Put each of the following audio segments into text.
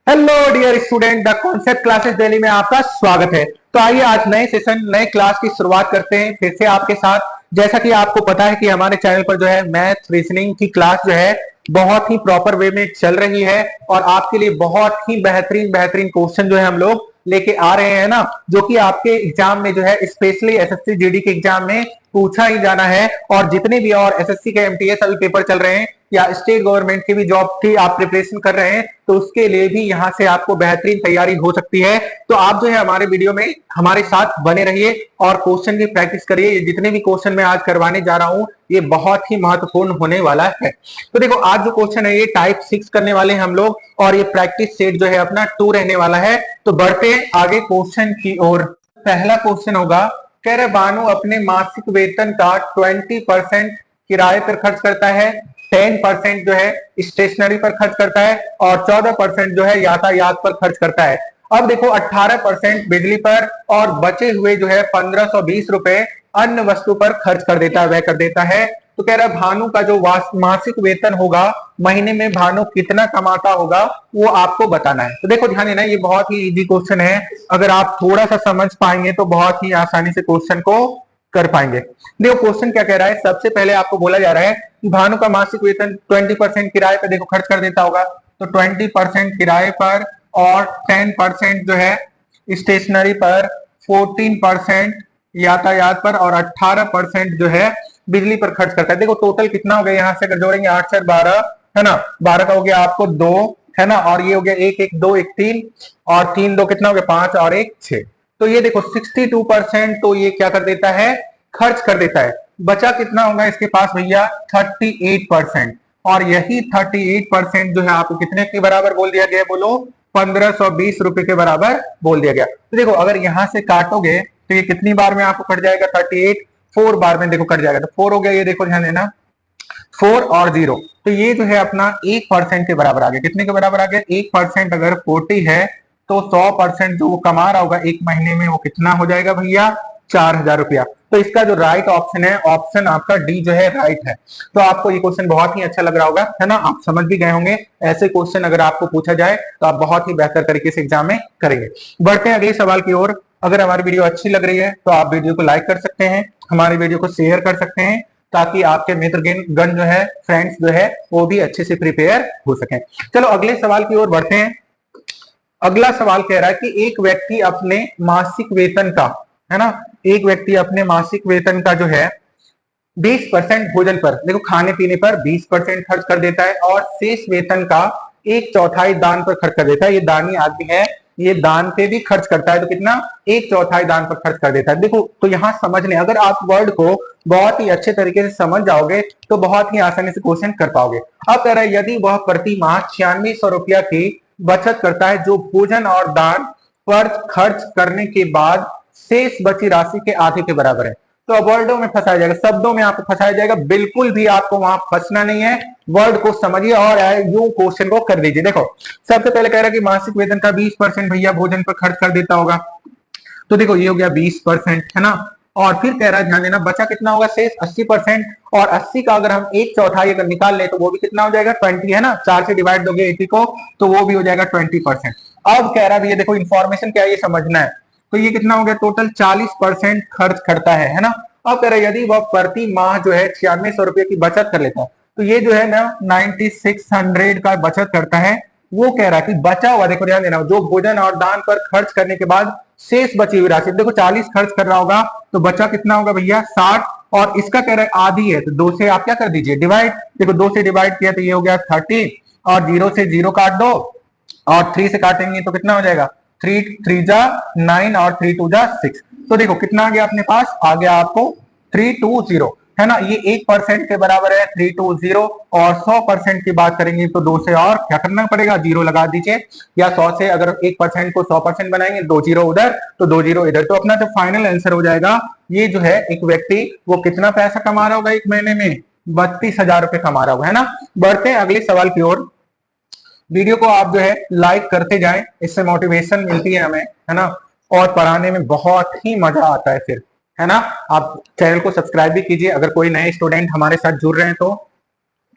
Hello dear student, the concept classes Delhi में आपका स्वागत है। तो आइए आज नए सेशन नए क्लास की शुरुआत करते हैं फिर से आपके साथ। जैसा कि आपको पता है कि हमारे चैनल पर जो है मैथ रीजनिंग की क्लास जो है बहुत ही प्रॉपर वे में चल रही है और आपके लिए बहुत ही बेहतरीन बेहतरीन क्वेश्चन जो है हम लोग लेके आ रहे हैं ना, जो कि आपके एग्जाम में जो है स्पेशली एसएससी जीडी के एग्जाम में पूछा ही जाना है। और जितने भी और एसएससी के एमटीएस अभी पेपर चल रहे हैं या स्टेट गवर्नमेंट की भी जॉब की आप प्रिपरेशन कर रहे हैं तो उसके लिए भी यहाँ से आपको बेहतरीन तैयारी हो सकती है। तो आप जो है हमारे वीडियो में हमारे साथ बने रहिए और क्वेश्चन की प्रैक्टिस करिए। ये जितने भी क्वेश्चन मैं आज करवाने जा रहा हूँ ये बहुत ही महत्वपूर्ण होने वाला है। तो देखो आज जो क्वेश्चन है ये टाइप 6 करने वाले हैं हम लोग और ये प्रैक्टिस सेट जो है अपना 2 रहने वाला है। तो बढ़ते आगे क्वेश्चन की ओर। पहला क्वेश्चन होगा, कह रहे बानु अपने मासिक वेतन का 20% किराए पर खर्च करता है, 10% जो है स्टेशनरी पर खर्च करता है और 14% जो है यातायात पर खर्च करता है। अब देखो 18% बिजली पर और बचे हुए जो है 1520 रुपए अन्य वस्तु पर खर्च कर देता है, व्यय कर देता है। तो कह रहा है भानु का जो मासिक वेतन होगा महीने में भानु कितना कमाता होगा वो आपको बताना है। तो देखो ध्यान देना, ये बहुत ही इजी क्वेश्चन है। अगर आप थोड़ा सा समझ पाएंगे तो बहुत ही आसानी से क्वेश्चन को कर पाएंगे। देखो क्वेश्चन क्या कह रहा है, सबसे पहले आपको बोला जा रहा है कि भानु का मासिक वेतन 20% किराए पर देखो खर्च कर देता होगा। तो 20% किराए पर और 10% जो है स्टेशनरी पर, 14% यातायात पर और 18% जो है बिजली पर खर्च करता है। देखो टोटल कितना हो गया, यहाँ से अगर जोड़ेंगे 8 4 12 है ना, 12 का हो गया आपको 2 है ना, और ये हो गया 1 1 2 1 3 और 3 2 कितना हो गया 5 और 1 6। तो ये देखो 62% तो ये क्या कर देता है, खर्च कर देता है। बचा कितना होगा इसके पास भैया 38%। और यही 38% जो है आपको कितने के बराबर बोल दिया गया, बोलो 1520 रुपए के बराबर बोल दिया गया। तो देखो अगर यहां से काटोगे तो ये कितनी बार में आपको कट जाएगा 38, 4 बार में देखो कट जाएगा। तो 4 हो गया, ये देखो ध्यान देना 4 और 0। तो ये जो है अपना 1% के बराबर आ गया। कितने के बराबर आ गया, 1% अगर 40 है तो 100% जो वो कमा रहा होगा एक महीने में वो कितना हो जाएगा भैया 4000 रुपया। तो इसका जो राइट ऑप्शन है, ऑप्शन आपका डी जो है राइट है। तो आपको ये क्वेश्चन बहुत ही अच्छा लग रहा होगा है ना, आप समझ भी गए होंगे। ऐसे क्वेश्चन अगर आपको पूछा जाए तो आप बहुत ही बेहतर तरीके से एग्जाम में करेंगे। बढ़ते हैं अगले सवाल की ओर। अगर हमारी वीडियो अच्छी लग रही है तो आप वीडियो को लाइक कर सकते हैं, हमारी वीडियो को शेयर कर सकते हैं ताकि आपके मित्रगण जो है, फ्रेंड्स जो है वो भी अच्छे से प्रिपेयर हो सकें। चलो अगले सवाल की ओर बढ़ते हैं। अगला सवाल कह रहा है कि एक व्यक्ति अपने मासिक वेतन का, है ना, एक व्यक्ति अपने मासिक वेतन का जो है 20% भोजन पर, देखो खाने पीने पर 20% खर्च कर देता है और शेष वेतन का 1/4 दान पर खर्च कर देता है। ये दानी आदमी है, ये दान पे भी खर्च करता है। तो कितना, 1/4 दान पर खर्च कर देता है। देखो तो यहां समझने, अगर आप वर्ड को बहुत ही अच्छे तरीके से समझ जाओगे तो बहुत ही आसानी से क्वेश्चन कर पाओगे। अब कह रहा है यदि वह प्रति माह 9600 रुपया की बचत करता है जो भोजन और दान पर खर्च करने के बाद शेष बची राशि के आधे के बराबर है। तो अब वर्डों में फंसाया जाएगा, शब्दों में आपको फंसाया जाएगा, बिल्कुल भी आपको वहां फंसना नहीं है। वर्ड को समझिए और यूं क्वेश्चन को कर दीजिए। देखो सबसे पहले कह रहा है कि मासिक वेतन का 20% भैया भोजन पर खर्च कर देता होगा। तो देखो ये हो गया 20% है ना, और फिर कह रहा है ध्यान देना बचा कितना होगा शेष 80%। और 80 का अगर हम 1/4 अगर निकाल ले तो वो भी कितना हो जाएगा 20 है ना, 4 से डिवाइड दोगे 80 को तो वो भी हो जाएगा 20%। अब कह रहा है भैया देखो इन्फॉर्मेशन क्या है ये समझना है। तो ये कितना हो गया, टोटल 40% खर्च करता है ना। अब कह रहे यदि वह प्रति माह जो है 9600 रुपये की बचत कर लेता है तो ये जो है ना 9600 का बचत करता है। वो कह रहा है कि बचा हुआ, देखो ध्यान देना, जो भोजन और दान पर खर्च करने के बाद शेष बची हुई राशि, देखो 40 खर्च कर रहा होगा तो बचा कितना होगा भैया 60। और इसका कह रहा है आधी है तो 2 से आप क्या कर दीजिए डिवाइड। देखो 2 से डिवाइड किया तो ये हो गया 30 और 0 से 0 काट दो और 3 से काटेंगे तो कितना हो जाएगा 3 3 जा 9 और 3 2 जा 6। तो देखो कितना आ गया अपने पास, आ गया आपको 320 है ना। ये 1% के बराबर है 320। और 100% की बात करेंगे तो 2 से और क्या करना पड़ेगा, 0 लगा दीजिए। या 100 से अगर 1% को 100% बनाएंगे 2 0 उधर तो 2 0 इधर। तो अपना जो फाइनल आंसर हो जाएगा ये जो है एक व्यक्ति वो कितना पैसा कमा रहा होगा एक महीने में 32,000 रुपए कमा रहा होगा है ना। बढ़ते हैं अगले सवाल की ओर। वीडियो को आप जो है लाइक करते जाएं, इससे मोटिवेशन मिलती है हमें है ना, और पढ़ाने में बहुत ही मजा आता है फिर है ना। आप चैनल को सब्सक्राइब भी कीजिए अगर कोई नए स्टूडेंट हमारे साथ जुड़ रहे हैं तो।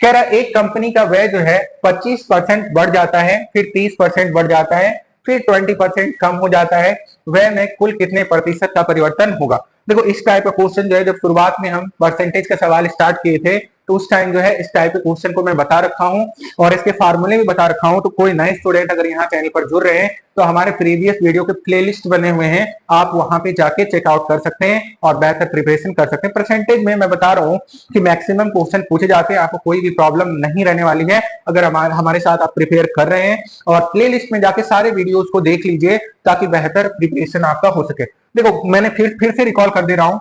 कह रहा एक कंपनी का व्यय जो है 25% बढ़ जाता है, फिर 30% बढ़ जाता है, फिर 20% कम हो जाता है, व्यय में कुल कितने प्रतिशत का परिवर्तन होगा। देखो इस टाइप का क्वेश्चन जो है जब शुरुआत में हम परसेंटेज का सवाल स्टार्ट किए थे तो उस टाइम जो है इस टाइप के क्वेश्चन को मैं बता रखा हूं और इसके फार्मूले भी बता रखा हूं। तो कोई नए स्टूडेंट अगर यहाँ चैनल पर जुड़ रहे हैं तो हमारे प्रीवियस वीडियो के प्लेलिस्ट बने हुए हैं, आप वहां पे जाके चेकआउट कर सकते हैं और बेहतर प्रिपरेशन कर सकते हैं। परसेंटेज में मैं बता रहा हूँ कि मैक्सिमम क्वेश्चन पूछे जाते हैं, आपको कोई भी प्रॉब्लम नहीं रहने वाली है अगर हमारे साथ आप प्रिपेयर कर रहे हैं। और प्ले लिस्ट में जाके सारे वीडियोज को देख लीजिए ताकि बेहतर प्रिपरेशन आपका हो सके। देखो मैंने फिर से रिकॉल कर दे रहा हूं,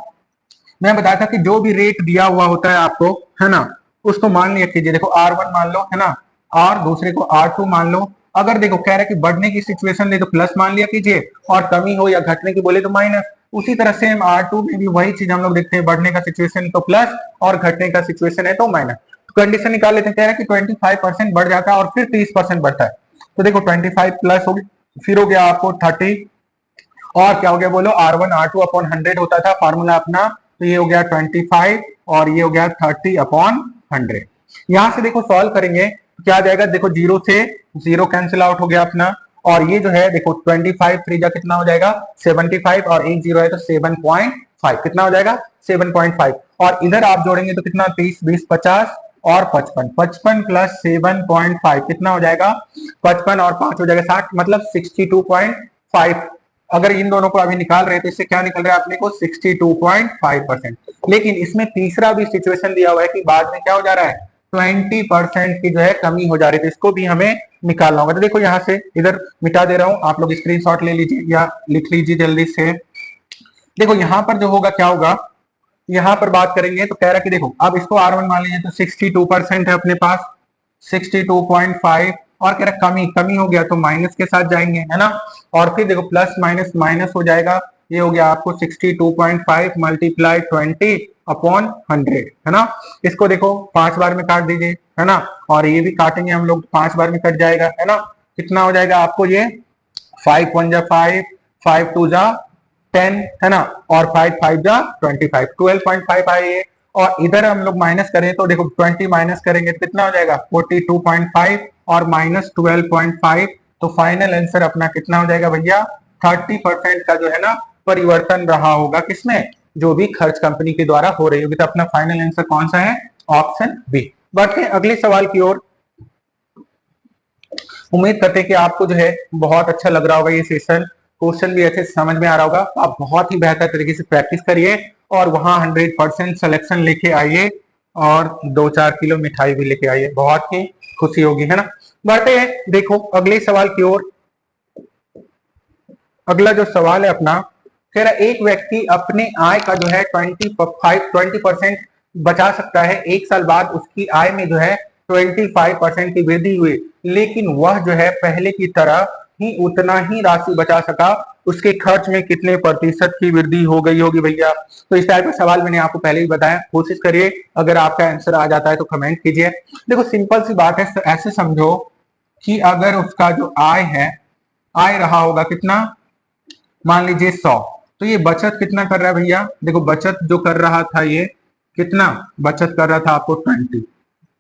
मैं बताया था कि जो भी रेट दिया हुआ होता है आपको, है ना, उसको मान लिया कीजिए। देखो R1 मान लो, है ना, और दूसरे को R2 मान लो। अगर देखो कह रहा है कि बढ़ने की सिचुएशन ले तो प्लस मान लिया कीजिए और कमी हो या घटने की बोले तो माइनस। उसी तरह से हम R2 में भी वही चीज हम लोग देखते हैं, बढ़ने का सिचुएशन तो प्लस और घटने का सिचुएशन है तो माइनस। तो कंडीशन निकाल लेते हैं, कह रहा है कि 25% बढ़ जाता है और फिर 30% बढ़ता है। तो देखो 25 प्लस हो गया, फिर हो गया आपको 30 और क्या हो गया बोलो, R1 R2 अपॉन 100 होता था फार्मूला अपना, तो ये हो गया 25 और ये हो गया 30 अपॉन 100। यहां से देखो सॉल्व करेंगे तो क्या आ जाएगा, देखो जीरो से जीरो कैंसिल आउट हो गया अपना और ये जो है देखो 25 3 जा कितना हो जाएगा 75 और एक जीरो है तो 7.5 कितना हो जाएगा 7.5 और इधर आप जोड़ेंगे तो कितना 30 20 50 और 55 55 प्लस 7.5 कितना हो जाएगा 55 और 5 हो जाएगा 60 मतलब 62.5। अगर इन दोनों को अभी निकाल रहे हैं तो इससे क्या निकल रहा है अपने को 62.5%। लेकिन इसमें तीसरा भी सिचुएशन दिया हुआ है कि बाद में क्या हो जा रहा है 20% की जो है कमी हो जा रही है, तो इसको भी हमें निकालना होगा। तो देखो यहाँ से इधर मिटा दे रहा हूं, आप लोग स्क्रीनशॉट ले लीजिए या लिख लीजिए जल्दी से। देखो यहाँ पर जो होगा क्या होगा, यहाँ पर बात करेंगे तो कह रहा है कि देखो अब इसको R1 मान लीजिए तो 62% है अपने पास 62.5 और कह रहा कमी कमी हो गया तो माइनस के साथ जाएंगे, है ना, और फिर देखो प्लस माइनस माइनस हो जाएगा, ये हो गया आपको 62.5 मल्टीप्लाई 20 अपॉन 100, है ना। इसको देखो 5 बार में काट दीजिए, है ना, और ये भी काटेंगे हम लोग 5 बार में कट जाएगा, है ना। कितना हो जाएगा आपको ये 5 1 जा 5 5 2 जा 10, है ना, और 5 5 जा 25 12.5 आए ये। और इधर हम लोग माइनस करें तो देखो 20 माइनस करेंगे तो कितना हो जाएगा 42.5 और माइनस 12.5, तो फाइनल आंसर अपना कितना हो जाएगा भैया 30% का जो है ना परिवर्तन रहा होगा किसमें, जो भी खर्च कंपनी के द्वारा हो रही होगी। तो अपना फाइनल आंसर कौन सा है, ऑप्शन बी। बढ़ते हैं अगले सवाल की ओर। उम्मीद करते हैं कि आपको जो है बहुत अच्छा लग रहा होगा ये सेशन, क्वेश्चन भी अच्छे से समझ में आ रहा होगा। आप बहुत ही बेहतर तरीके से प्रैक्टिस करिए और वहां 100% सिलेक्शन लेके आइए और 2-4 किलो मिठाई भी लेके आइए, बहुत ही खुशी होगी, है ना। बढ़ते हैं देखो अगले सवाल की ओर। अगला जो सवाल है अपना, कह रहा एक व्यक्ति अपने आय का जो है 20% बचा सकता है, एक साल बाद उसकी आय में जो है 25% की वृद्धि हुई, लेकिन वह जो है पहले की तरह ही उतना ही राशि बचा सका, उसके खर्च में कितने प्रतिशत की वृद्धि हो गई होगी भैया। तो इस टाइप का सवाल मैंने आपको पहले ही बताया, कोशिश करिए अगर आपका आंसर आ जाता है तो कमेंट कीजिए। देखो सिंपल सी बात है, ऐसे समझो कि अगर उसका जो आय है, आय रहा होगा कितना, मान लीजिए 100, तो ये बचत कितना कर रहा है भैया, देखो बचत जो कर रहा था ये कितना बचत कर रहा था आपको 20,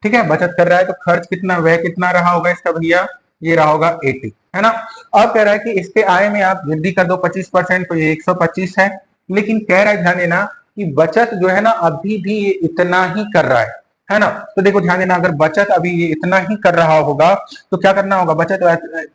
ठीक है, बचत कर रहा है। तो खर्च कितना, व्यय कितना रहा होगा इसका भैया, ये रहा होगा 80, है ना। अब कह रहा है कि इसके आय में आप वृद्धि कर दो 25%, तो ये 125 है। लेकिन कह रहा है ध्यान देना कि बचत जो है ना अभी भी ये इतना ही कर रहा है ना। तो देखो ध्यान देना, अगर बचत अभी ये इतना ही कर रहा होगा तो क्या करना होगा, बचत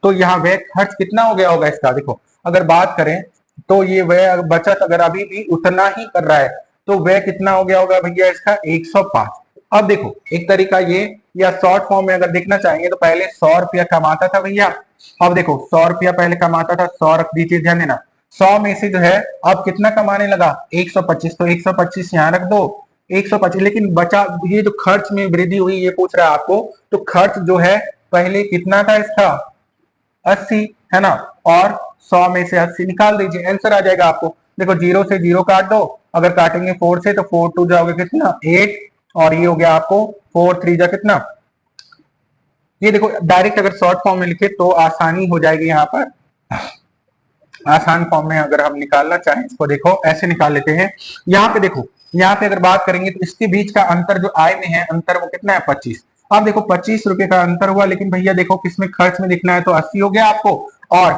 तो यहाँ व्यय खर्च कितना हो गया होगा इसका, देखो अगर बात करें तो ये व्यय बचत अगर अभी भी उतना ही कर रहा है तो व्यय कितना हो गया होगा भैया इसका 105। अब देखो एक तरीका ये, या शॉर्ट फॉर्म में अगर देखना चाहेंगे तो पहले 100 रुपया कमाता था भैया, अब देखो 100 रुपया पहले कमाता था, 100 रख दीजिए, ध्यान देना 100 में से जो है अब कितना कमाने लगा 125, तो 125 यहाँ रख दो 125। लेकिन बचा ये जो खर्च में वृद्धि हुई ये पूछ रहा है आपको, तो खर्च जो है पहले कितना था इसका 80, है ना, और 100 में से 80 निकाल दीजिए, आंसर आ जाएगा आपको। देखो 0 से 0 काट दो, अगर काटेंगे 4 से तो 4 2 जाओगे कितना 8, और ये हो गया आपको 4 3 जा कितना, ये देखो डायरेक्ट अगर शॉर्ट फॉर्म में लिखे तो आसानी हो जाएगी, यहाँ पर आसान फॉर्म में अगर हम निकालना चाहें इसको देखो ऐसे निकाल लेते हैं। यहाँ पे देखो, यहाँ पे अगर बात करेंगे तो इसके बीच का अंतर जो आय में है, अंतर वो कितना है 25, अब देखो 25 रुपए का अंतर हुआ, लेकिन भैया देखो किसमें खर्च में दिखना है, तो 80 हो गया आपको। और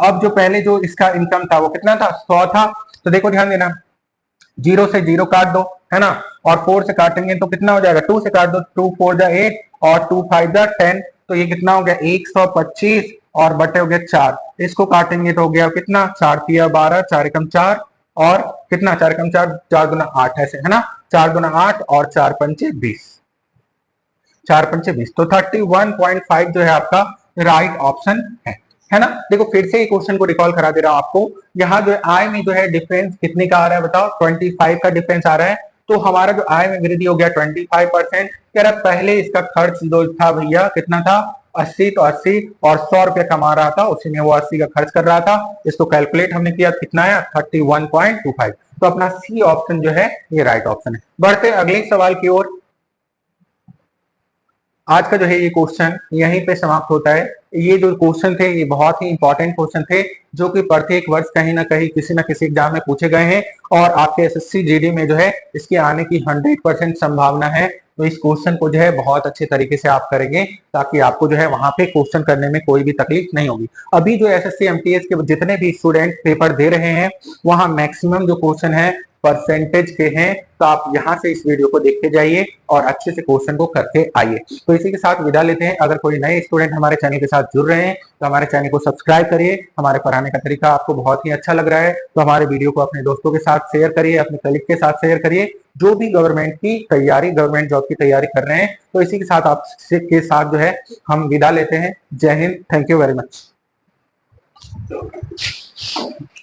अब जो पहले जो इसका इनकम था वो कितना था, 100 था। तो देखो ध्यान देना, जीरो से जीरो काट दो, है ना, और 4 से काटेंगे तो कितना हो जाएगा, 2 से काट दो, 2 4 जा 8 और 2 5 जा 10, तो ये कितना हो गया 125 और बटे हो गया 4। इसको काटेंगे तो हो गया कितना, 4 तिया 12, 4 एकम 4 और कितना, 4 एकम 4, 4 दूना 8 ऐसे, है ना, 4 दूना 8 और 4 पंचे 20, 4 पंचे 20, तो 31.5 जो है आपका राइट ऑप्शन है ना। देखो फिर से क्वेश्चन को रिकॉल करा दे रहा हूं आपको, यहाँ जो है आय में जो है डिफरेंस कितने का आ रहा है बताओ, 25 का डिफरेंस आ रहा है। तो हमारा जो आय में वृद्धि हो गया 25%। कह रहा पहले इसका खर्च जो था भैया कितना था, 80, तो 80 और 100 रुपया कमा रहा था, उसी में वो 80 का खर्च कर रहा था। इसको कैलकुलेट हमने किया, कितना है 31.25। तो अपना सी ऑप्शन जो है ये राइट ऑप्शन है। बढ़ते अगले सवाल की ओर। आज का जो है ये क्वेश्चन यहीं पे समाप्त होता है। ये जो क्वेश्चन थे ये बहुत ही इंपॉर्टेंट क्वेश्चन थे, जो कि प्रत्येक वर्ष कहीं ना कहीं किसी ना किसी एग्जाम में पूछे गए हैं, और आपके एसएससी जीडी में जो है इसके आने की 100% संभावना है। तो इस क्वेश्चन को जो है बहुत अच्छे तरीके से आप करेंगे, ताकि आपको जो है वहां पे क्वेश्चन करने में कोई भी तकलीफ नहीं होगी। अभी जो एसएससी एमटीएस के जितने भी स्टूडेंट पेपर दे रहे हैं, वहां मैक्सिमम जो क्वेश्चन है परसेंटेज के हैं। तो आप यहाँ से इस वीडियो को देखते जाइए और अच्छे से क्वेश्चन को करके आइए। तो इसी के साथ विदा लेते हैं। अगर कोई नए स्टूडेंट हमारे चैनल के साथ जुड़ रहे हैं तो हमारे चैनल को सब्सक्राइब करिए। हमारे पढ़ाने का तरीका आपको बहुत ही अच्छा लग रहा है तो हमारे वीडियो को अपने दोस्तों के साथ शेयर करिए, अपने कलीग के साथ शेयर करिए, जो भी गवर्नमेंट की तैयारी, गवर्नमेंट जॉब की तैयारी कर रहे हैं। तो इसी के साथ आप के साथ जो है हम विदा लेते हैं। जय Hind, thank you very much.